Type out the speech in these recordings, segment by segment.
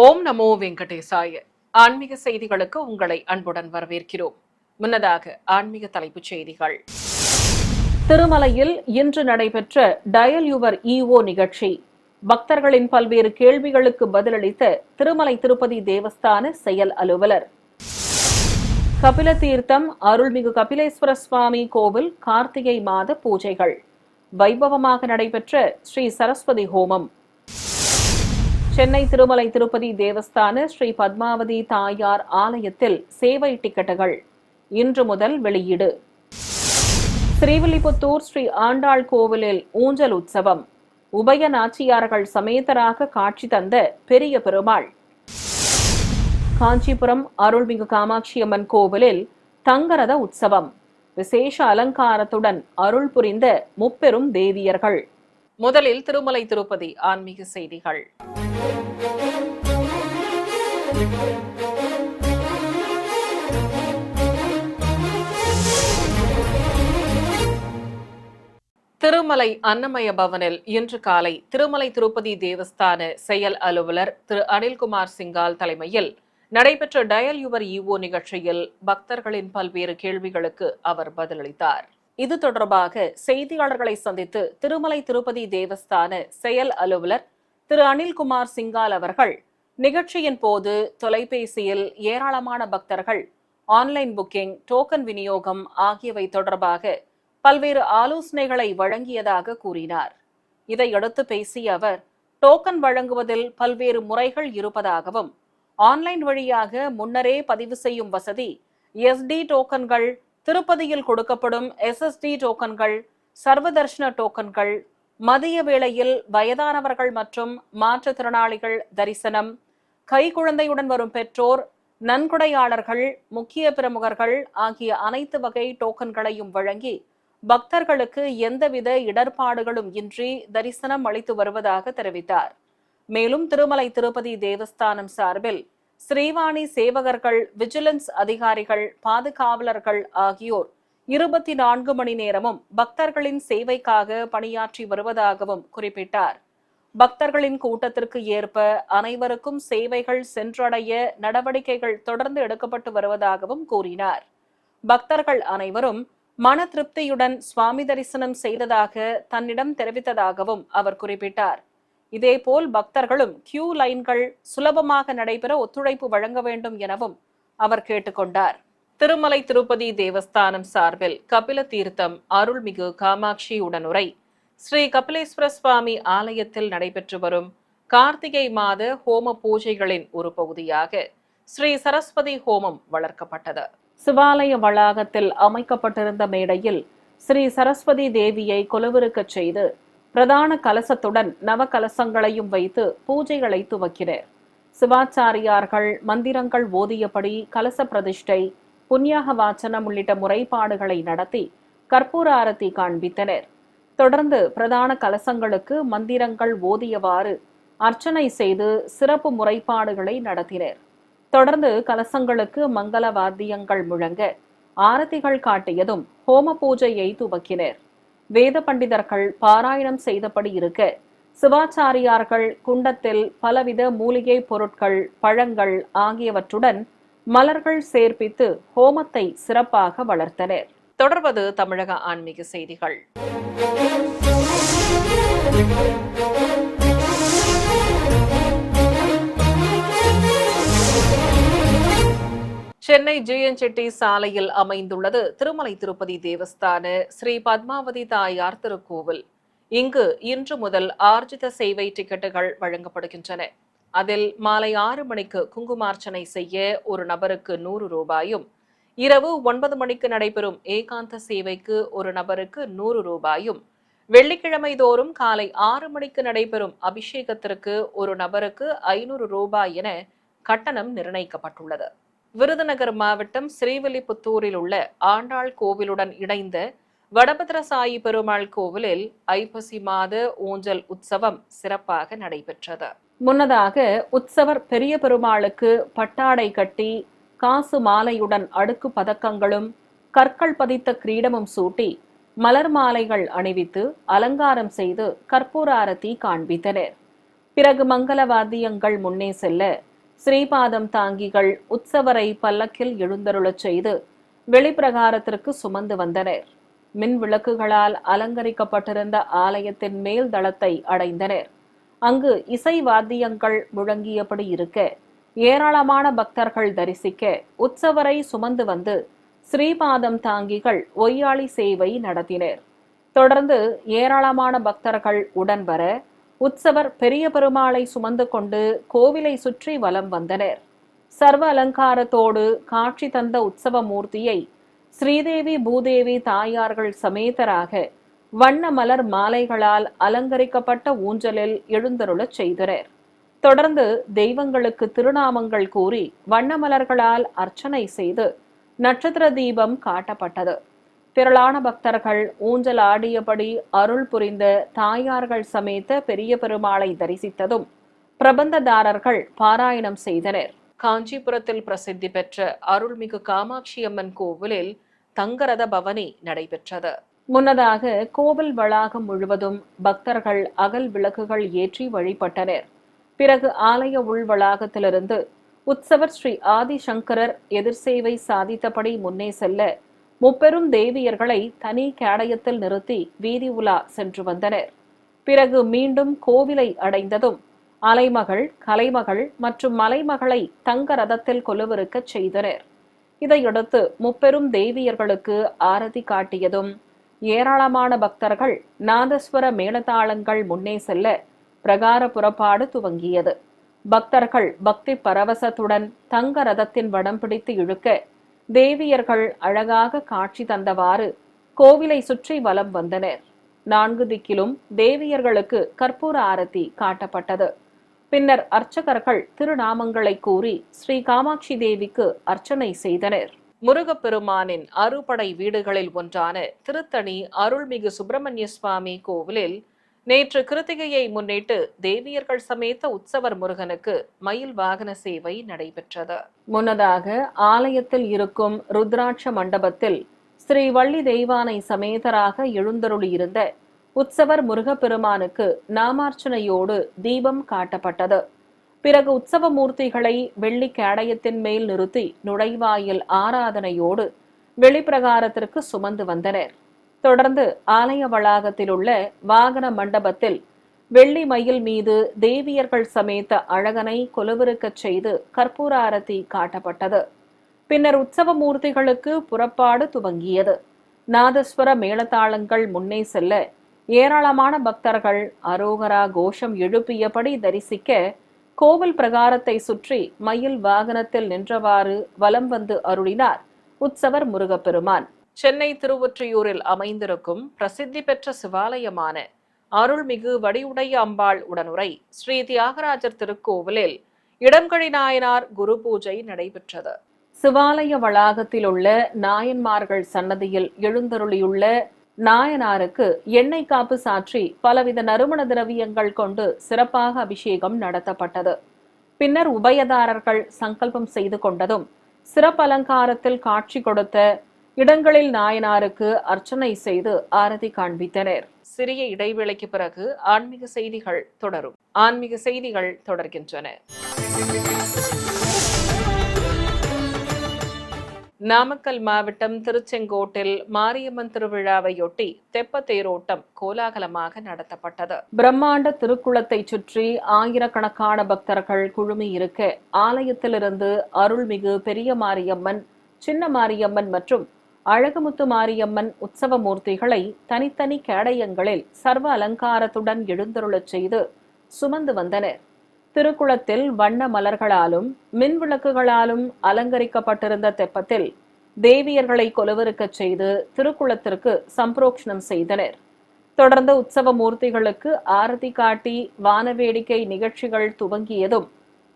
ஓம் நமோ வெங்கடேசாய. ஆன்மீக செய்திகளுக்கு உங்களை அன்புடன் வரவேற்கிறோம். முன்னதாக ஆன்மீக தலைப்புச் செய்திகள். திருமலையில் இன்று நடைபெற்ற டயல் யுவர் இஓ நிகழ்ச்சி. பக்தர்களின் பல்வேறு கேள்விகளுக்கு பதிலளித்த திருமலை திருப்பதி தேவஸ்தான செயல் அலுவலர். கபில தீர்த்தம் அருள்மிகு கபிலேஸ்வர சுவாமி கோவில் கார்த்திகை மாத பூஜைகள். வைபவமாக நடைபெற்ற ஸ்ரீ சரஸ்வதி ஹோமம். சென்னை திருமலை திருப்பதி தேவஸ்தான ஸ்ரீ பத்மாவதி தாயார் ஆலயத்தில் சேவை டிக்கெட்டுகள் இன்று முதல் வெளியீடு. ஸ்ரீவில்லிபுத்தூர் ஸ்ரீ ஆண்டாள் கோவிலில் ஊஞ்சல் உற்சவம். உபய நாச்சியார்கள் சமேதராக காட்சி தந்த பெரிய பெருமாள். காஞ்சிபுரம் அருள்மிகு காமாட்சியம்மன் கோவிலில் தங்கரத உற்சவம். விசேஷ அலங்காரத்துடன் அருள் புரிந்த முப்பெரும் தேவியர்கள். முதலில் திருமலை திருப்பதி ஆன்மீக செய்திகள். திருமலை அன்னமய பவனில் இன்று காலை திருமலை திருப்பதி தேவஸ்தான செயல் அலுவலர் திரு அனில்குமார் சிங்கால் தலைமையில் நடைபெற்ற டயல் யுவர் இஓ நிகழ்ச்சியில் பக்தர்களின் பல்வேறு கேள்விகளுக்கு அவர் பதிலளித்தார். இது தொடர்பாக செய்தியாளர்களை சந்தித்து திருமலை திருப்பதி தேவஸ்தான செயல் அலுவலர் திரு அனில்குமார் சிங்கால் அவர்கள் நிகழ்ச்சியின் போது தொலைபேசியில் ஏராளமான பக்தர்கள் ஆன்லைன் புக்கிங், டோக்கன் விநியோகம் ஆகியவை தொடர்பாக பல்வேறு ஆலோசனைகளை வழங்கியதாக கூறினார். இதையடுத்து பேசிய அவர், டோக்கன் வழங்குவதில் பல்வேறு முறைகள் இருப்பதாகவும், ஆன்லைன் வழியாக முன்னரே பதிவு செய்யும் வசதி, எஸ்டி டோக்கன்கள், திருப்பதியில் கொடுக்கப்படும் எஸ்எஸ்டி டோக்கன்கள், சர்வதர்ஷன டோக்கன்கள், மதிய வேளையில் வயதானவர்கள் மற்றும் மாற்றுத்திறனாளிகள் தரிசனம், கைக்குழந்தையுடன் வரும் பெற்றோர், நன்கொடையாளர்கள், முக்கிய பிரமுகர்கள் ஆகிய அனைத்து வகை டோக்கன்களையும் வழங்கி பக்தர்களுக்கு எந்தவித இடர்பாடுகளும் இன்றி தரிசனம் அளித்து வருவதாக தெரிவித்தார். மேலும் திருமலை திருப்பதி தேவஸ்தானம் சார்பில் ஸ்ரீவாணி சேவகர்கள், விஜிலன்ஸ் அதிகாரிகள், பாதுகாவலர்கள் ஆகியோர் 24 மணி நேரமும் பக்தர்களின் சேவைக்காக பணியாற்றி வருவதாகவும் குறிப்பிட்டார். பக்தர்களின் கூட்டத்திற்கு ஏற்ப அனைவருக்கும் சேவைகள் சென்றடைய நடவடிக்கைகள் தொடர்ந்து எடுக்கப்பட்டு வருவதாகவும் கூறினார். பக்தர்கள் அனைவரும் மன திருப்தியுடன் சுவாமி தரிசனம் செய்ததாக தன்னிடம் தெரிவித்ததாகவும் அவர் குறிப்பிட்டார். இதேபோல் பக்தர்களும் கியூ லைன்கள் சுலபமாக நடைபெற ஒத்துழைப்பு வழங்க வேண்டும் எனவும் அவர் கேட்டுக்கொண்டார். திருமலை திருப்பதி தேவஸ்தானம் சார்பில் கபில தீர்த்தம் அருள்மிகு காமாட்சி உடனுரை ஸ்ரீ கபிலேஸ்வர சுவாமி ஆலயத்தில் நடைபெற்று வரும் கார்த்திகை மாத ஹோம பூஜைகளின் ஒரு பகுதியாக ஸ்ரீ சரஸ்வதி ஹோமம் வளர்க்கப்பட்டது. சிவாலய வளாகத்தில் அமைக்கப்பட்டிருந்த மேடையில் ஸ்ரீ சரஸ்வதி தேவியை கொலுவிருக்கச் செய்து பிரதான கலசத்துடன் நவகலசங்களையும் வைத்து பூஜைகளை துவக்கினர். சிவாச்சாரியார்கள் மந்திரங்கள் ஓதியபடி கலச பிரதிஷ்டை, புண்ணியாக வாச்சனம் உள்ளிட்ட முறைப்பாடுகளை நடத்தி கற்பூர ஆரத்தி காண்பித்தனர். தொடர்ந்து பிரதான கலசங்களுக்கு மந்திரங்கள் ஓதியவாறு அர்ச்சனை செய்து சிறப்பு முறைப்பாடுகளை நடத்தினர். தொடர்ந்து கலசங்களுக்கு மங்கள வாத்தியங்கள் முழங்க ஆரத்திகள் காட்டியதும் ஹோம பூஜையை துவக்கினர். வேத பண்டிதர்கள் பாராயணம் செய்தபடி இருக்க சிவாச்சாரியார்கள் குண்டத்தில் பலவித மூலிகை பொருட்கள், பழங்கள் ஆகியவற்றுடன் மலர்கள் சேர்ப்பித்து ஹோமத்தை சிறப்பாக வளர்த்தனர். தொடர்வது தமிழக ஆன்மீக செய்திகள். சென்னை ஜிஎன் செட்டி சாலையில் அமைந்துள்ளது திருமலை திருப்பதி தேவஸ்தான ஸ்ரீ பத்மாவதி தாயார் திருக்கோவில். இங்கு இன்று முதல் ஆர்ஜித சேவை டிக்கெட்டுகள் வழங்கப்படுகின்றன. அதில் மாலை 6 மணிக்கு குங்குமார்ச்சனை செய்ய ஒரு நபருக்கு 100 ரூபாயும், இரவு 9 மணிக்கு நடைபெறும் ஏகாந்த சேவைக்கு ஒரு நபருக்கு 100 ரூபாயும், வெள்ளிக்கிழமை தோறும் காலை 6 மணிக்கு நடைபெறும் அபிஷேகத்திற்கு ஒரு நபருக்கு 500 ரூபாய் என கட்டணம் நிர்ணயிக்கப்பட்டுள்ளது. விருதுநகர் மாவட்டம் ஸ்ரீவில்லிபுத்தூரில் உள்ள ஆண்டாள் கோவிலுடன் இணைந்த வடபத்ரசாயி பெருமாள் கோவிலில் ஐப்பசி மாத ஊஞ்சல் உற்சவம் சிறப்பாக நடைபெற்றது. முன்னதாக உற்சவர் பெரிய பெருமாளுக்கு பட்டாடை கட்டி காசு மாலையுடன் அடுக்கு பதக்கங்களும் கற்கள் பதித்த கிரீடமும் சூட்டி மலர் மாலைகள் அணிவித்து அலங்காரம் செய்து கற்பூர ஆரத்தி காண்பித்தனர். பிறகு மங்கள வாத்தியங்கள் முன்னே செல்ல ஸ்ரீபாதம் தாங்கிகள் உற்சவரை பல்லக்கில் எழுந்தருளச் செய்து வெளிப்பிரகாரத்திற்கு சுமந்து வந்தனர். மின் விளக்குகளால் அலங்கரிக்கப்பட்டிருந்த ஆலயத்தின் மேல் தளத்தை அடைந்தனர். அங்கு இசை வாத்தியங்கள் முழங்கியபடி இருக்க ஏராளமான பக்தர்கள் தரிசிக்க உற்சவரை சுமந்து வந்து ஸ்ரீபாதம் தாங்கிகள் ஒய்யாளி சேவை நடத்தினர். தொடர்ந்து ஏராளமான பக்தர்கள் உடன் வர உற்சவர் பெரிய பெருமாளை சுமந்து கொண்டு கோவிலை சுற்றி வலம் வந்தனர். சர்வ அலங்காரத்தோடு காட்சி தந்த உற்சவ மூர்த்தியை ஸ்ரீதேவி பூதேவி தாயார்கள் சமேதராக வண்ண மலர் மாலைகளால் அலங்கரிக்கப்பட்ட ஊஞ்சலில் எழுந்தருளச் செய்தனர். தொடர்ந்து தெய்வங்களுக்கு திருநாமங்கள் கூறி வண்ண மலர்களால் அர்ச்சனை செய்து நட்சத்திர தீபம் காட்டப்பட்டது. திரளான பக்தர்கள் ஊஞ்சல் ஆடியபடி அருள் புரிந்த தாயார்கள் சமேத பெரிய பெருமாளை தரிசித்ததும் பிரபந்ததாரர்கள் பாராயணம் செய்தனர். காஞ்சிபுரத்தில் பிரசித்தி பெற்ற அருள்மிகு காமாட்சி அம்மன் கோவிலில் தங்கரத பவனி நடைபெற்றது. முன்னதாக கோவில் வளாகம் முழுவதும் பக்தர்கள் அகல் விளக்குகள் ஏற்றி வழிபட்டனர். பிறகு ஆலய உள் வளாகத்திலிருந்து உற்சவர் ஸ்ரீ ஆதிசங்கரர் எதிர்சேவை சாதித்தபடி முன்னே செல்ல முப்பெரும் தேவியர்களை தனி கேடயத்தில் நிறுத்தி வீதி உலா சென்று வந்தனர். பிறகு மீண்டும் கோவிலை அடைந்ததும் அலைமகள், கலைமகள் மற்றும் மலைமகளை தங்க ரதத்தில் கொலுவிருக்கச் செய்தனர். இதையடுத்து முப்பெரும் தேவியர்களுக்கு ஆரதி காட்டியதும் ஏராளமான பக்தர்கள் நாதஸ்வர மேளதாளங்கள் முன்னே செல்ல பிரகார புறப்பாடு துவங்கியது. பக்தர்கள் பக்தி பரவசத்துடன் தங்க ரதத்தின் வடம் பிடித்து இழுக்க தேவியர்கள் அழகாக காட்சி தந்தவாறு கோவிலை சுற்றி வலம் வந்தனர். 4 திக்கிலும் தேவியர்களுக்கு கற்பூர ஆரத்தி காட்டப்பட்டது. பின்னர் அர்ச்சகர்கள் திருநாமங்களை கூறி ஸ்ரீ காமாட்சி தேவிக்கு அர்ச்சனை செய்தனர். முருகப்பெருமானின் அறுபடை வீடுகளில் ஒன்றான திருத்தணி அருள்மிகு சுப்பிரமணிய சுவாமி கோவிலில் நேற்று கிருத்திகையை முன்னிட்டு தேவியர்கள் சமேத உற்சவர் முருகனுக்கு மயில் வாகன சேவை நடைபெற்றது. முன்னதாக ஆலயத்தில் இருக்கும் ருத்ராட்ச மண்டபத்தில் ஸ்ரீ வள்ளி தெய்வானை சமேதராக எழுந்தருளியிருந்த உற்சவர் முருகப்பெருமானுக்கு நாமார்ச்சனையோடு தீபம் காட்டப்பட்டது. பிறகு உற்சவ மூர்த்திகளை வெள்ளி கேடயத்தின் மேல் நிறுத்தி நுழைவாயில் ஆராதனையோடு வெளிப்பிரகாரத்திற்கு சுமந்து வந்தனர். தொடர்ந்து ஆலய வளாகத்தில் உள்ள வாகன மண்டபத்தில் வெள்ளி மயில் மீது தேவியர்கள் சமேத அழகனை கொலுவிருக்கச் செய்து கற்பூர ஆரத்தி காட்டப்பட்டது. பின்னர் உற்சவ மூர்த்திகளுக்கு புறப்பாடு துவங்கியது. நாதஸ்வர மேளதாளங்கள் முன்னே செல்ல ஏராளமான பக்தர்கள் அரோகரா கோஷம் எழுப்பியபடி தரிசிக்க கோவில் பிரகாரத்தை சுற்றி மயில் வாகனத்தில் நின்றவாறு வலம் வந்து அருளினார் உற்சவர் முருகப்பெருமான். சென்னை திருவொற்றியூரில் அமைந்திருக்கும் பிரசித்தி பெற்ற சிவாலயமான அருள்மிகு வடிவுடைய அம்பாள் உடனுரை ஸ்ரீ தியாகராஜர் திருக்கோவிலில் இடம்கழி நாயனார் குரு பூஜை நடைபெற்றது. சிவாலய வளாகத்தில் உள்ள நாயன்மார்கள் சன்னதியில் எழுந்தருளியுள்ள நாயனாருக்கு எண்ணெய் காப்பு சாற்றி பலவித நறுமண திரவியங்கள் கொண்டு சிறப்பாக அபிஷேகம் நடத்தப்பட்டது. பின்னர் உபயதாரர்கள் சங்கல்பம் செய்து கொண்டதும் சிறப்பு அலங்காரத்தில் காட்சி கொடுத்த இடங்களில் நாயனாருக்கு அர்ச்சனை செய்து ஆரதி காண்பித்தனர். சிறிய இடைவேளைக்கு பிறகு ஆன்மீக செய்திகள் தொடரும். ஆன்மீக செய்திகள் தொடர்கின்றன. நாமக்கல் மாவட்டம் திருச்செங்கோட்டில் மாரியம்மன் திருவிழாவையொட்டி தெப்ப தேரோட்டம் கோலாகலமாக நடத்தப்பட்டது. பிரம்மாண்ட திருக்குளத்தை சுற்றி ஆயிரக்கணக்கான பக்தர்கள் குழுமி இருக்க ஆலயத்திலிருந்து அருள்மிகு பெரிய மாரியம்மன், சின்ன மாரியம்மன் மற்றும் அழகுமுத்து மாரியம்மன் உற்சவ மூர்த்திகளை தனித்தனி கேடயங்களில் சர்வ அலங்காரத்துடன் எழுந்தருளச் செய்து சுமந்து வந்தனர். திருக்குளத்தில் வண்ண மலர்களாலும் மின் விளக்குகளாலும் அலங்கரிக்கப்பட்டிருந்த தெப்பத்தில் தேவியர்களை கொலுவிருக்கச் செய்து திருக்குளத்திற்கு சம்பரோக்ஷணம் செய்தனர். தொடர்ந்து உற்சவ மூர்த்திகளுக்கு ஆரதி காட்டி வானவேடிக்கை நிகழ்ச்சிகள் துவங்கியதும்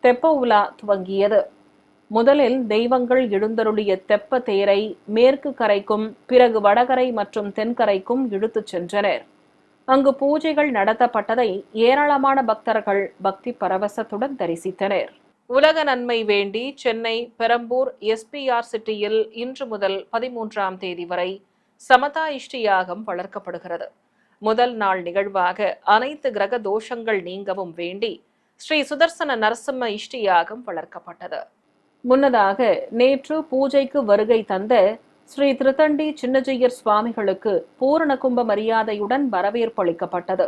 தெப்ப உலா துவங்கியது. முதலில் தெய்வங்கள் எழுந்தருளிய தெப்ப தேரை மேற்கு கரைக்கும் பிறகு வடகரை மற்றும் தென்கரைக்கும் இழுத்துச் சென்றனர். அங்கு பூஜைகள் நடத்தப்பட்டதை ஏராளமான பக்தர்கள் பக்தி பரவசத்துடன் தரிசித்தனர். உலக நன்மை வேண்டி சென்னை பெரம்பூர் எஸ்பிஆர் சிட்டியில் இன்று முதல் 13ஆம் தேதி வரை சமதா இஷ்டி யாகம் வளர்க்கப்படுகிறது. முதல் நாள் நிகழ்வாக அனைத்து கிரக தோஷங்கள் நீங்கவும் வேண்டி ஸ்ரீ சுதர்சன நரசிம்ம இஷ்டி யாகம் வளர்க்கப்பட்டது. முன்னதாக நேற்று பூஜைக்கு வருகை தந்த ஸ்ரீ திருத்தண்டி சின்னஜெய்யர் சுவாமிகளுக்கு பூரண கும்ப மரியாதையுடன் வரவேற்பு அளிக்கப்பட்டது.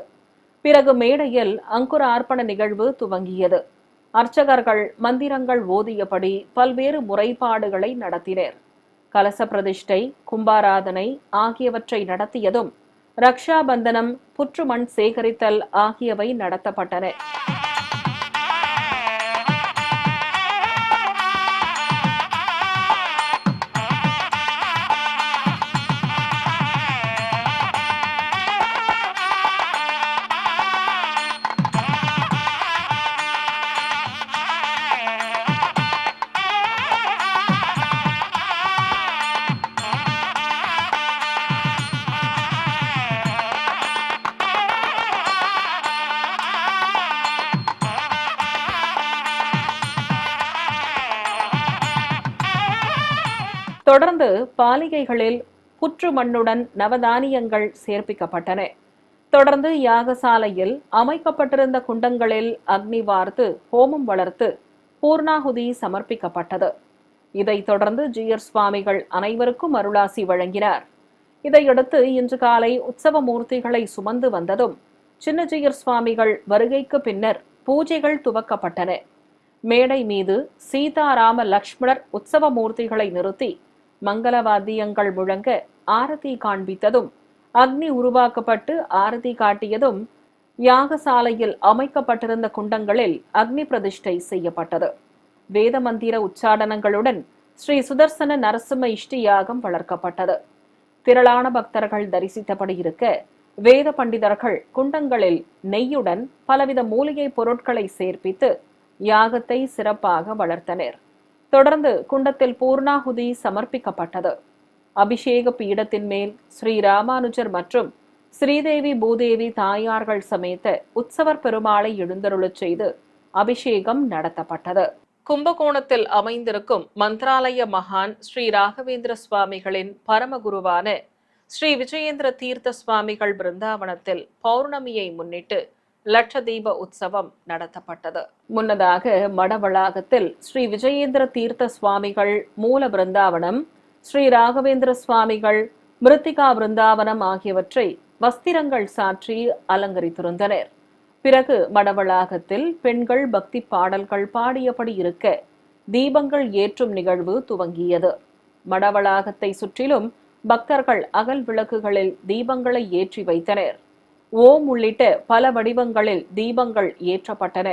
பிறகு மேடையில் அங்குர அர்ப்பண நிகழ்வு துவங்கியது. அர்ச்சகர்கள் மந்திரங்கள் ஓதியபடி பல்வேறு முறைப்பாடுகளை நடத்தினர். கலச பிரதிஷ்டை, கும்பாராதனை ஆகியவற்றை நடத்தியதும் ரக்ஷாபந்தனம், புற்றுமண் சேகரித்தல் ஆகியவை நடத்தப்பட்டன. தொடர்ந்து பாலிகைகளில் புற்று மண்ணுடன் நவதானியங்கள் சேர்ப்பிக்கப்பட்டன. தொடர்ந்து யாகசாலையில் அமைக்கப்பட்டிருந்த குண்டங்களில் அக்னி வார்த்து ஹோமம் வளர்த்து பூர்ணாகுதி சமர்ப்பிக்கப்பட்டது. இதைத் தொடர்ந்து ஜீயர் சுவாமிகள் அனைவருக்கும் அருளாசி வழங்கினார். இதையடுத்து இன்று காலை உற்சவ மூர்த்திகளை சுமந்து வந்ததும் சின்னஜீயர் சுவாமிகள் வருகைக்கு பின்னர் பூஜைகள் துவக்கப்பட்டன. மேடை மீது சீதாராம லக்ஷ்மணர் உற்சவ மூர்த்திகளை நிறுத்தி மங்களவாத்தியங்கள் முழங்க ஆரதி காண்பித்ததும், அக்னி உருவாக்கப்பட்டு ஆரதி காட்டியதும் யாகசாலையில் அமைக்கப்பட்டிருந்த குண்டங்களில் அக்னி பிரதிஷ்டை செய்யப்பட்டது. வேத மந்திர உச்சாடனங்களுடன் ஸ்ரீ சுதர்சன நரசிம்ம இஷ்டி யாகம் வளர்க்கப்பட்டது. திரளான பக்தர்கள் தரிசித்தபடி இருக்க வேத பண்டிதர்கள் குண்டங்களில் நெய்யுடன் பலவித மூலிகை பொருட்களை சேர்ப்பித்து யாகத்தை சிறப்பாக வளர்த்தனர். தொடர்ந்து குண்டத்தில் பூர்ணாகுதி சமர்ப்பிக்கப்பட்டது. அபிஷேக பீடத்தின் மேல் ஸ்ரீ ராமானுஜர் மற்றும் ஸ்ரீதேவி பூதேவி தாயார்கள் சமேத உற்சவர் பெருமாளை எழுந்தருளச் செய்து அபிஷேகம் நடத்தப்பட்டது. கும்பகோணத்தில் அமைந்திருக்கும் மந்திராலய மகான் ஸ்ரீ ராகவேந்திர சுவாமிகளின் பரமகுருவான ஸ்ரீ விஜயேந்திர தீர்த்த சுவாமிகள் பிருந்தாவனத்தில் பௌர்ணமியை முன்னிட்டு லட்சதீப உற்சவம் நடத்தப்பட்டது. முன்னதாக மட வளாகத்தில் ஸ்ரீ விஜயேந்திர தீர்த்த சுவாமிகள் மூல பிருந்தாவனம், ஸ்ரீ ராகவேந்திர சுவாமிகள் மிருத்திகா பிருந்தாவனம் ஆகியவற்றை வஸ்திரங்கள் சாற்றி அலங்கரித்திருந்தனர். பிறகு மட வளாகத்தில் பெண்கள் பக்தி பாடல்கள் பாடியபடி இருக்க தீபங்கள் ஏற்றும் நிகழ்வு துவங்கியது. மட வளாகத்தை சுற்றிலும் பக்தர்கள் அகல் விளக்குகளில் தீபங்களை ஏற்றி வைத்தனர். ஓம் உள்ளிட்ட பல வடிவங்களில் தீபங்கள் ஏற்றப்பட்டன.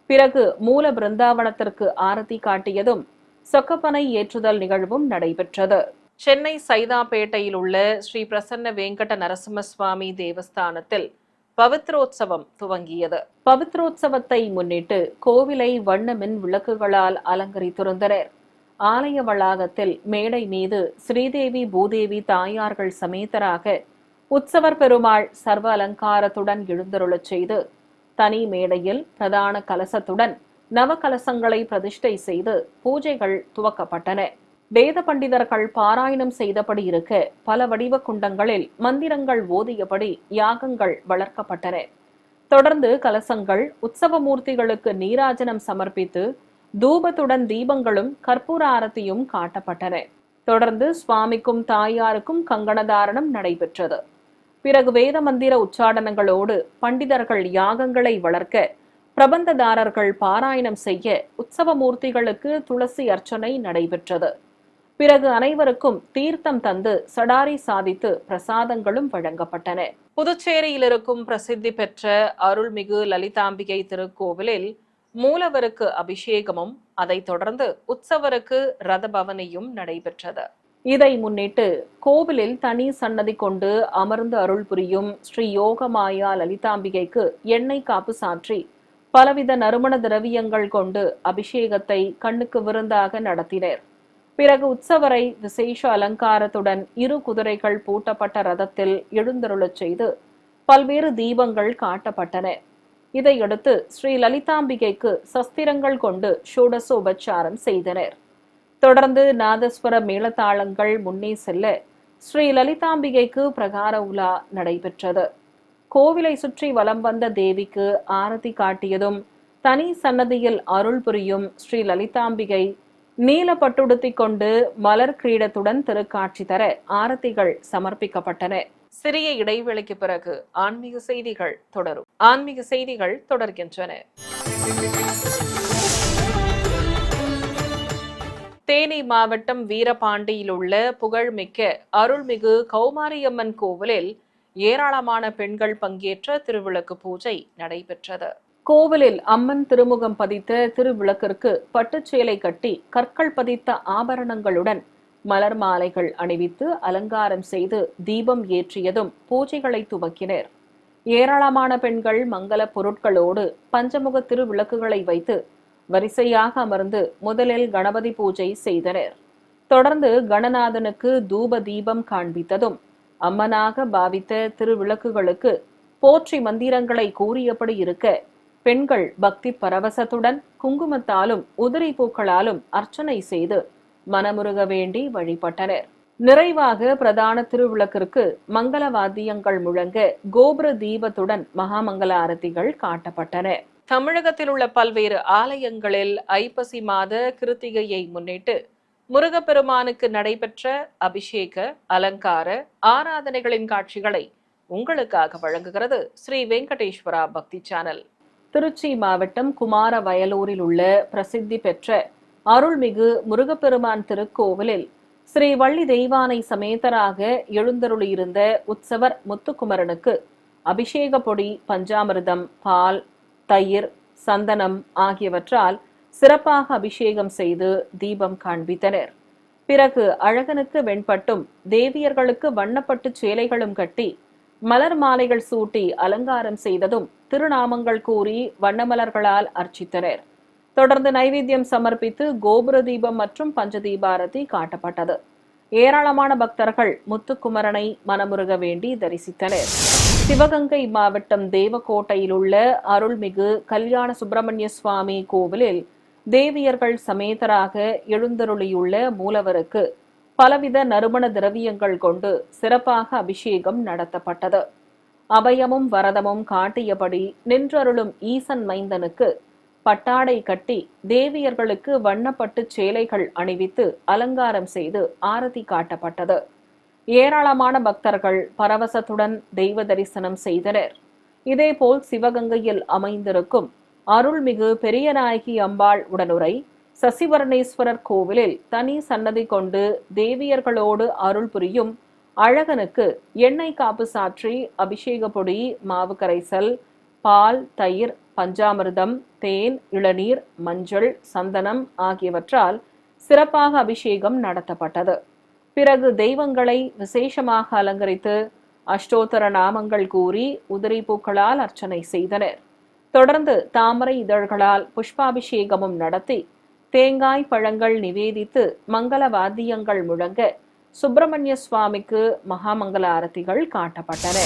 பிறகு மூல பிருந்தாவனத்திற்கு ஆரத்தி காட்டியதும் சொக்கப்பனை ஏற்றுதல் நிகழ்வும் நடைபெற்றது. சென்னை சைதாப்பேட்டையில் உள்ள ஸ்ரீ பிரசன்ன வெங்கட நரசிம்ம சுவாமி தேவஸ்தானத்தில் பவித்ரோத்சவம் துவங்கியது. பவித்ரோத்சவத்தை முன்னிட்டு கோவிலை வண்ண மின் விளக்குகளால் அலங்கரித்திருந்தனர். ஆலய வளாகத்தில் மேடை மீது ஸ்ரீதேவி பூதேவி தாயார்கள் சமேதராக உற்சவர் பெருமாள் சர்வ அலங்காரத்துடன் எழுந்தருளச் செய்து தனி மேடையில் பிரதான கலசத்துடன் நவ கலசங்களை பிரதிஷ்டை செய்து பூஜைகள் துவக்கப்பட்டன. வேத பண்டிதர்கள் பாராயணம் செய்தபடி இருக்க பல வடிவ குண்டங்களில் மந்திரங்கள் ஓதியபடி யாகங்கள் வளர்க்கப்பட்டன. தொடர்ந்து கலசங்கள் உற்சவ மூர்த்திகளுக்கு நீராஜனம் சமர்ப்பித்து தூபத்துடன் தீபங்களும் கற்பூர ஆரத்தியும் காட்டப்பட்டன. தொடர்ந்து சுவாமிக்கும் தாயாருக்கும் கங்கணதாரணம் நடைபெற்றது. பிறகு வேத மந்திர உச்சாடனங்களோடு பண்டிதர்கள் யாகங்களை வளர்க்க பிரபந்ததாரர்கள் பாராயணம் செய்ய உற்சவ மூர்த்திகளுக்கு துளசி அர்ச்சனை நடைபெற்றது. பிறகு அனைவருக்கும் தீர்த்தம் தந்து சடாரி சாதித்து பிரசாதங்களும் வழங்கப்பட்டன. புதுச்சேரியில் இருக்கும் பிரசித்தி பெற்ற அருள்மிகு லலிதாம்பிகை திருக்கோவிலில் மூலவருக்கு அபிஷேகமும் அதைத் தொடர்ந்து உற்சவருக்கு ரதபவனியும் நடைபெற்றது. இதை முன்னிட்டு கோவிலில் தனி சன்னதி கொண்டு அமர்ந்து அருள் புரியும் ஸ்ரீ யோகமாயா லலிதாம்பிகைக்கு எண்ணெய் காப்பு சாற்றி பலவித நறுமண திரவியங்கள் கொண்டு அபிஷேகத்தை கண்ணுக்கு விருந்தாக நடத்தினர். பிறகு உற்சவரை விசேஷ அலங்காரத்துடன் 2 குதிரைகள் பூட்டப்பட்ட ரதத்தில் எழுந்தருளச் செய்து பல்வேறு தீபங்கள் காட்டப்பட்டன. இதையடுத்து ஸ்ரீ லலிதாம்பிகைக்கு சஸ்திரங்கள் கொண்டு ஷோடசோபச்சாரம் செய்தனர். தொடர்ந்து நாதஸ்வர மேளதாளங்கள் முன்னே செல்ல ஸ்ரீ லலிதாம்பிகைக்கு பிரகார உலா நடைபெற்றது. கோவிலை சுற்றி வலம் வந்த தேவிக்கு ஆரத்தி காட்டியதும் தனி சன்னதியில் அருள் புரியும் ஸ்ரீ லலிதாம்பிகை நீல பட்டுடுத்தி கொண்டு மலர் கிரீடத்துடன் திருக்காட்சி தர ஆரத்திகள் சமர்ப்பிக்கப்பட்டன. சிறிய இடைவெளிக்கு பிறகு ஆன்மீக செய்திகள் தொடரும். ஆன்மீக செய்திகள் தொடர்கின்றன. தேனி மாவட்டம் வீரபாண்டியில் உள்ள புகழ்மிக்க அருள்மிகு கௌமாரியம்மன் கோவிலில் ஏராளமான பெண்கள் பங்கேற்ற திருவிளக்கு பூஜை நடைபெற்றது. கோவிலில் அம்மன் திருமுகம் பதித்த திருவிளக்கிற்கு பட்டுச்சேலை கட்டி கற்கள் பதித்த ஆபரணங்களுடன் மலர் மாலைகள் அணிவித்து அலங்காரம் செய்து தீபம் ஏற்றியதும் பூஜைகளை துவக்கினர். ஏராளமான பெண்கள் மங்கள பொருட்களோடு பஞ்சமுக திருவிளக்குகளை வைத்து வரிசையாக அமர்ந்து முதலில் கணபதி பூஜை செய்தனர். தொடர்ந்து கணநாதனுக்கு தூப தீபம் காண்பித்ததும் அம்மனாக பாவித்த திருவிளக்குகளுக்கு போற்றி மந்திரங்களை கூறியபடி இருக்க பெண்கள் பக்தி பரவசத்துடன் குங்குமத்தாலும் உதிரி பூக்களாலும் அர்ச்சனை செய்து மனமுருக வேண்டி வழிபட்டனர். நிறைவாக பிரதான திருவிளக்கிற்கு மங்கள வாத்தியங்கள் முழங்க கோபுர தீபத்துடன் மகாமங்கல ஆரத்திகள் காட்டப்பட்டன. தமிழகத்தில் உள்ள பல்வேறு ஆலயங்களில் ஐப்பசி மாத கிருத்திகையை முன்னிட்டு முருகப்பெருமானுக்கு நடைபெற்ற அபிஷேக அலங்கார ஆராதனைகளின் காட்சிகளை உங்களுக்காக வழங்குகிறது ஸ்ரீ வெங்கடேஸ்வரா பக்தி சேனல். திருச்சி மாவட்டம் குமார வயலூரில் உள்ள பிரசித்தி பெற்ற அருள்மிகு முருகப்பெருமான் திருக்கோவிலில் ஸ்ரீ வள்ளி தெய்வானை சமேதராக எழுந்தருளியிருந்த உற்சவர் முத்துக்குமரனுக்கு அபிஷேக பொடி, பஞ்சாமிர்தம், பால், தயிர், சந்தனம் ஆகியவற்றால் சிறப்பாக அபிஷேகம் செய்து தீபம் காண்பித்தனர். பிறகு அழகனுக்கு வெண்பட்டும் தேவியர்களுக்கு வண்ணப்பட்டு சேலைகளும் கட்டி மலர் மாலைகள் சூட்டி அலங்காரம் செய்ததும் திருநாமங்கள் கூறி வண்ணமலர்களால் அர்ச்சித்தனர். தொடர்ந்து நைவேத்தியம் சமர்ப்பித்து கோபுர தீபம் மற்றும் பஞ்சதீபாரதி காட்டப்பட்டது. ஏராளமான பக்தர்கள் முத்துக்குமரனை மனமுருக வேண்டி தரிசித்தனர். சிவகங்கை மாவட்டம் தேவக்கோட்டையில் உள்ள அருள்மிகு கல்யாண சுப்பிரமணிய சுவாமி கோவிலில் தேவியர்கள் சமேதராக எழுந்தருளியுள்ள மூலவருக்கு பலவித நறுமண திரவியங்கள் கொண்டு சிறப்பாக அபிஷேகம் நடத்தப்பட்டது. அபயமும் வரதமும் காட்டியபடி நின்றருளும் ஈசன் மைந்தனுக்கு பட்டாடை கட்டி தேவியர்களுக்கு வண்ணப்பட்டு சேலைகள் அணிவித்து அலங்காரம் செய்து ஆரத்தி காட்டப்பட்டது. ஏராளமான பக்தர்கள் பரவசத்துடன் தெய்வ தரிசனம் செய்தனர். இதேபோல் சிவகங்கையில் அமைந்திருக்கும் அருள்மிகு பெரியநாயகி அம்பாள் உடனுரை சசிவர்ணேஸ்வரர் கோவிலில் தனி சன்னதி கொண்டு தேவியர்களோடு அருள் புரியும் அழகனுக்கு எண்ணெய் காப்பு சாற்றி அபிஷேக பொடி, மாவு கரைசல், பால், தயிர், பஞ்சாமிர்தம், தேன், இளநீர், மஞ்சள், சந்தனம் ஆகியவற்றால் சிறப்பாக அபிஷேகம் நடத்தப்பட்டது. பிறகு தெய்வங்களை விசேஷமாக அலங்கரித்து அஷ்டோத்தர நாமங்கள் கூறி உதிரி பூக்களால் அர்ச்சனை செய்தனர். தொடர்ந்து தாமரை இதழ்களால் புஷ்பாபிஷேகமும் நடத்தி தேங்காய் பழங்கள் நிவேதித்து மங்கள வாத்தியங்கள் முழங்க சுப்பிரமணிய சுவாமிக்கு மகாமங்கல ஆரத்திகள் காட்டப்பட்டன.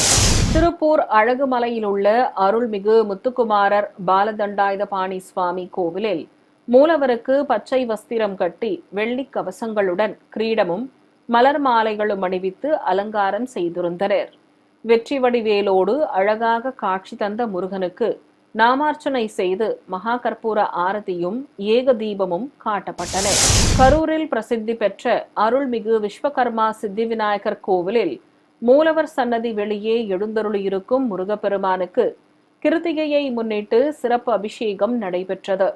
திருப்பூர் அழகுமலையில் உள்ள அருள்மிகு முத்துக்குமாரர் பாலதண்டாயுதபாணி சுவாமி கோவிலில் மூலவருக்கு பச்சை வஸ்திரம் கட்டி வெள்ளி கவசங்களுடன் கிரீடமும் மலர் மாலைகளும் அணிவித்து அலங்காரம் செய்திருந்தனர். வெற்றி வடிவேலோடு அழகாக காட்சி தந்த முருகனுக்கு நாமார்ச்சனை செய்து மகா கற்பூர ஆரத்தியும் ஏக தீபமும் காட்டப்பட்டன. கரூரில் பிரசித்தி பெற்ற அருள்மிகு விஸ்வகர்மா சித்தி விநாயகர் கோவிலில் மூலவர் சன்னதி வெளியே எழுந்தருளியிருக்கும் முருகப்பெருமானுக்கு கிருத்திகையை முன்னிட்டு சிறப்பு அபிஷேகம் நடைபெற்றது.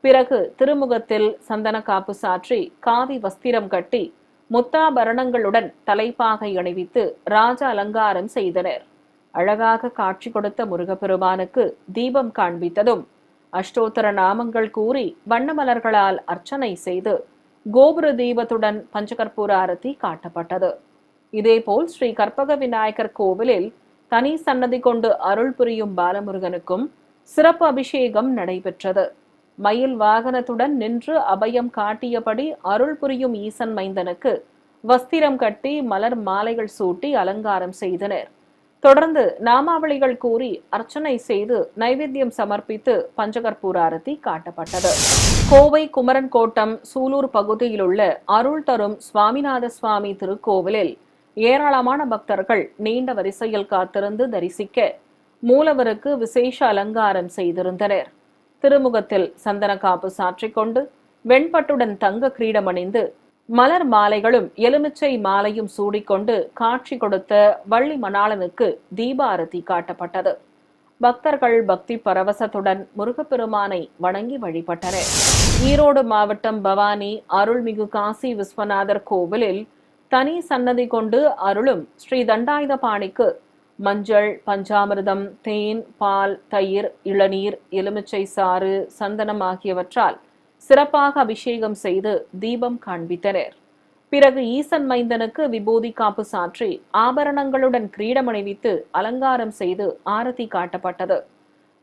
பிறகு திருமுகத்தில் சந்தன காப்பு சாற்றி காவி வஸ்திரம் கட்டி முத்தாபரணங்களுடன் தலைப்பாகை அணிவித்து ராஜ அலங்காரம் செய்தனர். அழகாக காட்சி கொடுத்த முருகப்பெருமானுக்கு தீபம் காண்பித்ததும் அஷ்டோத்தர நாமங்கள் கூறி வண்ணமலர்களால் அர்ச்சனை செய்து கோபுர தீபத்துடன் பஞ்சகற்பூர ஆரத்தி காட்டப்பட்டது. இதேபோல் ஸ்ரீ கற்பக விநாயகர் கோவிலில் தனி சன்னதி கொண்டு அருள் புரியும் பாலமுருகனுக்கும் சிறப்பு அபிஷேகம் நடைபெற்றது. மயில் வாகனத்துடன் நின்று அபயம் காட்டியபடி அருள் புரியும் ஈசன் மைந்தனுக்கு வஸ்திரம் கட்டி மலர் மாலைகள் சூட்டி அலங்காரம் செய்தனர். தொடர்ந்து நாமாவளிகள் கூறி அர்ச்சனை செய்து நைவேத்தியம் சமர்ப்பித்து பஞ்சகற்பூர ஆரத்தி காட்டப்பட்டது. கோவை குமரன் கோட்டம் சூலூர் பகுதியில் உள்ள அருள் தரும் சுவாமிநாத சுவாமி திருக்கோவிலில் ஏராளமான பக்தர்கள் நீண்ட வரிசையில் காத்திருந்து தரிசிக்க மூலவருக்கு விசேஷ அலங்காரம் செய்திருந்தனர். திருமுகத்தில் சந்தன காப்பு சாற்றிக்கொண்டு வெண்பட்டுடன் தங்க கிரீடம் அணிந்து மலர் மாலைகளும் எலுமிச்சை மாலையும் சூடிக்கொண்டு காட்சி கொடுத்த வள்ளி மணாளனுக்கு தீபாரதி காட்டப்பட்டது. பக்தர்கள் பக்தி பரவசத்துடன் முருகப்பெருமானை வணங்கி வழிபட்டனர். ஈரோடு மாவட்டம் பவானி அருள்மிகு காசி விஸ்வநாதர் கோவிலில் தனி சன்னதி கொண்டு அருளும் ஸ்ரீ தண்டாயுதபாணிக்கு மஞ்சள், பஞ்சாமிர்தம், தேன், பால், தயிர், இளநீர், எலுமிச்சை சாறு, சந்தனம் ஆகியவற்றால் சிறப்பாக அபிஷேகம் செய்து தீபம் காண்பித்தனர். பிறகு ஈசன் மைந்தனுக்கு விபூதி காப்பு சாற்றி ஆபரணங்களுடன் கிரீடம் அணிவித்து அலங்காரம் செய்து ஆரத்தி காட்டப்பட்டது.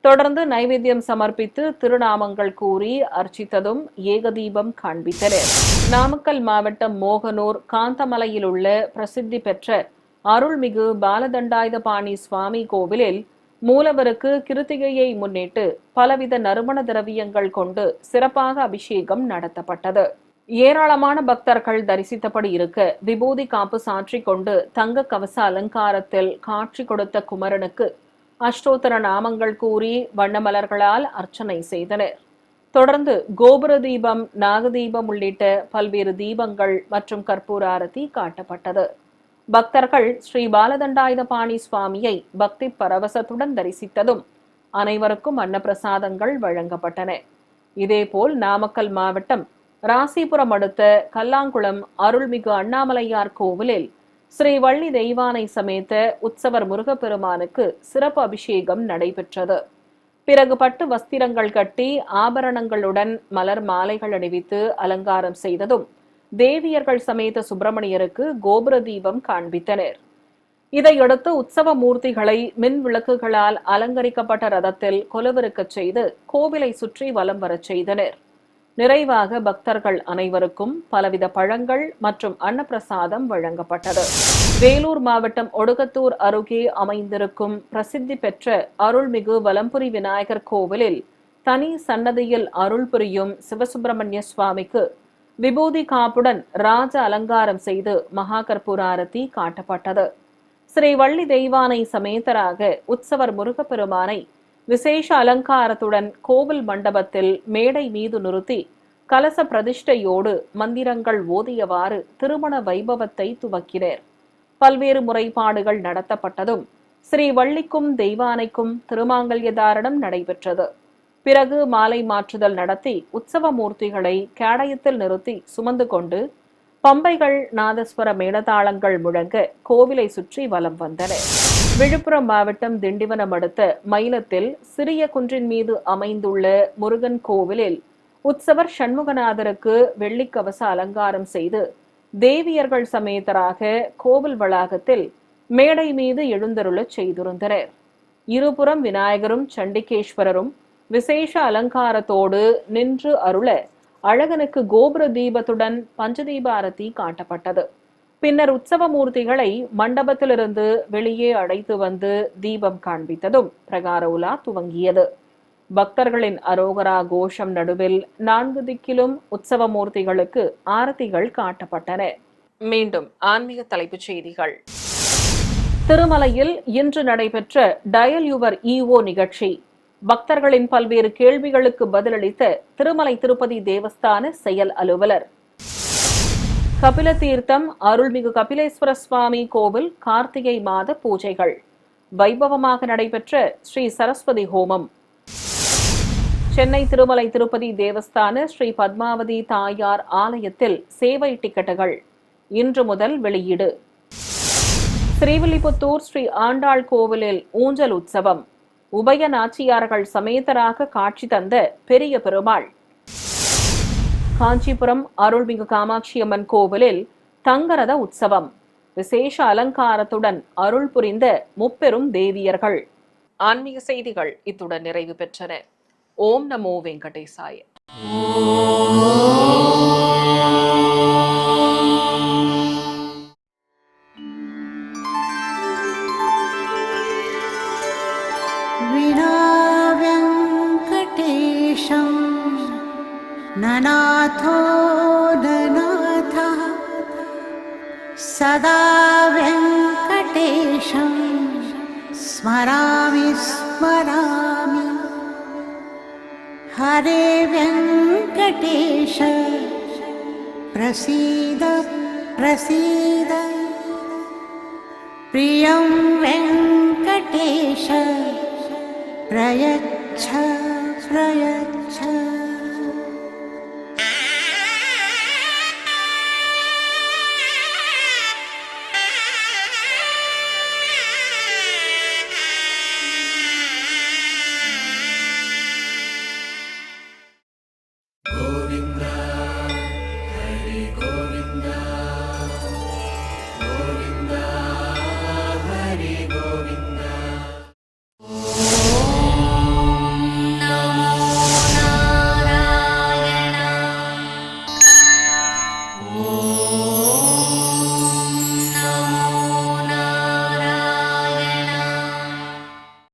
தொடர்ந்து நைவேத்தியம் சமர்ப்பித்து திருநாமங்கள் கூறி அர்ச்சித்ததும் ஏகதீபம் காண்பித்தனர். நாமக்கல் மாவட்டம் மோகனூர் காந்தமலையில் உள்ள பிரசித்தி பெற்ற அருள்மிகு பாலதண்டாயுதபாணி சுவாமி கோவிலில் மூலவருக்கு கிருத்திகையை முன்னிட்டு பலவித நறுமண திரவியங்கள் கொண்டு சிறப்பாக அபிஷேகம் நடத்தப்பட்டது. ஏராளமான பக்தர்கள் தரிசித்தபடி இருக்க விபூதி காப்பு சாற்றி கொண்டு தங்க கவச அலங்காரத்தில் காட்சி கொடுத்த குமரனுக்கு அஷ்டோத்தர நாமங்கள் கூறி வண்ணமலர்களால் அர்ச்சனை செய்தனர். தொடர்ந்து கோபுர தீபம், நாகதீபம் உள்ளிட்ட பல்வேறு தீபங்கள் மற்றும் கற்பூர ஆரத்தி காட்டப்பட்டது. பக்தர்கள் ஸ்ரீ பாலதண்டாயுதபாணி சுவாமியை பக்தி பரவசத்துடன் தரிசித்ததும் அனைவருக்கும் அன்னப்பிரசாதங்கள் வழங்கப்பட்டன. இதேபோல் நாமக்கல் மாவட்டம் ராசிபுரம் அடுத்த கல்லாங்குளம் அருள்மிகு அண்ணாமலையார் கோவிலில் ஸ்ரீ வள்ளி தெய்வானை சமேத உற்சவர் முருகப்பெருமானுக்கு சிறப்பு அபிஷேகம் நடைபெற்றது. பிறகு பட்டு வஸ்திரங்கள் கட்டி ஆபரணங்களுடன் மலர் மாலைகள் அணிவித்து அலங்காரம் செய்ததும் தேவியர்கள் சமேத சுப்பிரமணியருக்கு கோபுர தீபம் காண்பித்தனர். இதையடுத்து உற்சவ மூர்த்திகளை மின் விளக்குகளால் அலங்கரிக்கப்பட்ட ரதத்தில் கொலுவிருக்கச் செய்து கோவிலை சுற்றி வலம் வரச் செய்தனர். நிறைவாக பக்தர்கள் அனைவருக்கும் பலவித பழங்கள் மற்றும் அன்னப்பிரசாதம் வழங்கப்பட்டது. வேலூர் மாவட்டம் ஒடுகத்தூர் அருகே அமைந்திருக்கும் பிரசித்தி பெற்ற அருள்மிகு வலம்புரி விநாயகர் கோவிலில் தனி சன்னதியில் அருள் புரியும் சிவசுப்பிரமணிய சுவாமிக்கு விபூதி காப்புடன் ராஜ அலங்காரம் செய்து மகா கற்பூர ஆரத்தி காட்டப்பட்டது. ஸ்ரீ வள்ளி தெய்வானை சமேதராக உற்சவர் முருகப்பெருமானை விசேஷ அலங்காரத்துடன் கோவில் மண்டபத்தில் மேடை மீது நிறுத்தி கலச பிரதிஷ்டையோடு மந்திரங்கள் ஓதியவாறு திருமண வைபவத்தை துவக்கினர். பல்வேறு முறைப்பாடுகள் நடத்தப்பட்டதும் ஸ்ரீ வள்ளிக்கும் தெய்வானைக்கும் திருமாங்கல்ய தாரணம் நடைபெற்றது. பிறகு மாலை மாற்றுதல் நடத்தி உற்சவ மூர்த்திகளை கேடயத்தில் நிறுத்தி சுமந்து கொண்டு பம்பைகள், நாதஸ்வர மேளதாளங்கள் முழங்க கோவிலை சுற்றி வலம் வந்தன. விழுப்புரம் மாவட்டம் திண்டிவனம் அடுத்த மயிலத்தில் சிறிய குன்றின் மீது அமைந்துள்ள முருகன் கோவிலில் உற்சவர் சண்முகநாதருக்கு வெள்ளிக்கவச அலங்காரம் செய்து தேவியர்கள் சமேதராக கோவில் வளாகத்தில் மேடை மீது எழுந்தருளச் செய்திருந்தனர். இருபுறம் விநாயகரும் சண்டிகேஸ்வரரும் விசேஷ அலங்காரத்தோடு நின்று அருள அழகனுக்கு கோபுர தீபத்துடன் பஞ்சதீப ஆரத்தி காட்டப்பட்டது. பின்னர் உற்சவ மூர்த்திகளை மண்டபத்திலிருந்து வெளியே அழைத்து வந்து தீபம் காண்பித்ததும் பிரகார உலா துவங்கியது. பக்தர்களின் அரோகரா கோஷம் நடுவில் 4 திக்கிலும் உற்சவ மூர்த்திகளுக்கு ஆரத்திகள் காட்டப்பட்டன. மீண்டும் ஆன்மீக தலைப்புச் செய்திகள். திருமலையில் இன்று நடைபெற்ற டயல் யுவர் ஈஓ நிகழ்ச்சி. பக்தர்களின் பல்வேறு கேள்விகளுக்கு பதிலளித்த திருமலை திருப்பதி தேவஸ்தான செயல் அலுவலர். கபில தீர்த்தம் அருள்மிகு கபிலேஸ்வர சுவாமி கோவில் கார்த்திகை மாத பூஜைகள். வைபவமாக நடைபெற்ற ஸ்ரீ சரஸ்வதி ஹோமம். சென்னை திருமலை திருப்பதி தேவஸ்தான ஸ்ரீ பத்மாவதி தாயார் ஆலயத்தில் சேவை டிக்கெட்டுகள் இன்று முதல் வெளியீடு. ஸ்ரீவில்லிபுத்தூர் ஸ்ரீ ஆண்டாள் கோவிலில் ஊஞ்சல் உற்சவம். உபய நாச்சியார்கள் சமேதராக காட்சி தந்த பெரிய பெருமாள். காஞ்சிபுரம் அருள்மிகு காமாட்சியம்மன் கோவிலில் தங்கரத உற்சவம். விசேஷ அலங்காரத்துடன் அருள் புரிந்த முப்பெரும் தேவியர்கள். ஆன்மீக செய்திகள் இத்துடன் நிறைவு பெற்றன. ஓம் நமோ வெங்கடேசாய. ननाथो ननाथः सदा वेङ्कटेशं स्मरामि स्मरामि हरे वेङ्कटेश प्रसीद प्रसीद प्रियं वेङ्कटेश प्रयच्छ प्रयच्छ